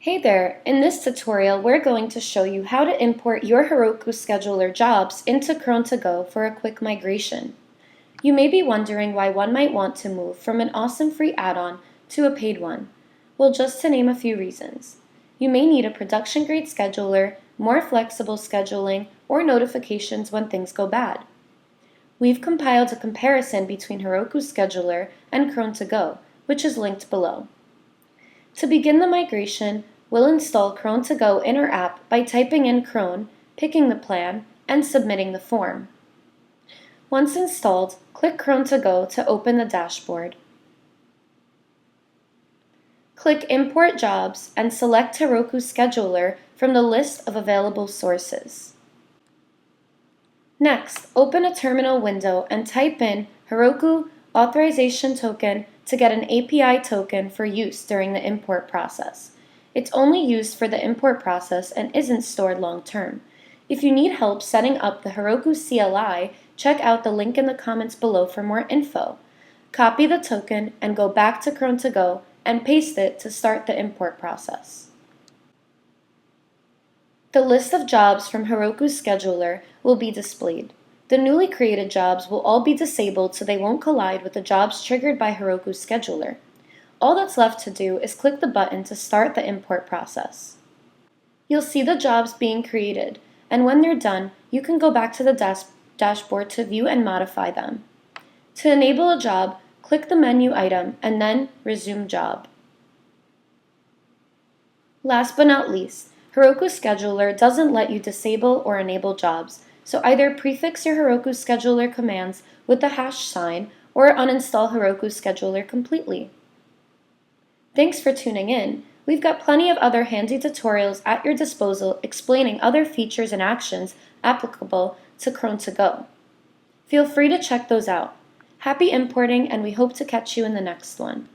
Hey there! In this tutorial, we're going to show you how to import your Heroku Scheduler jobs into Cron To Go for a quick migration. You may be wondering why one might want to move from an awesome free add-on to a paid one. Well, just to name a few reasons. You may need a production-grade scheduler, more flexible scheduling, or notifications when things go bad. We've compiled a comparison between Heroku Scheduler and Cron To Go, which is linked below. To begin the migration, we'll install Cron To Go in our app by typing in Cron, picking the plan, and submitting the form. Once installed, click Cron To Go to open the dashboard. Click Import Jobs and select Heroku Scheduler from the list of available sources. Next, open a terminal window and type in Heroku authorization token to get an API token for use during the import process. It's only used for the import process and isn't stored long term. If you need help setting up the Heroku CLI, check out the link in the comments below for more info. Copy the token and go back to Cron To Go and paste it to start the import process. The list of jobs from Heroku Scheduler will be displayed. The newly created jobs will all be disabled so they won't collide with the jobs triggered by Heroku Scheduler. All that's left to do is click the button to start the import process. You'll see the jobs being created, and when they're done, you can go back to the dashboard to view and modify them. To enable a job, click the menu item and then Resume Job. Last but not least, Heroku Scheduler doesn't let you disable or enable jobs, so either prefix your Heroku Scheduler commands with the # or uninstall Heroku Scheduler completely. Thanks for tuning in. We've got plenty of other handy tutorials at your disposal explaining other features and actions applicable to Cron To Go. Feel free to check those out. Happy importing, and we hope to catch you in the next one.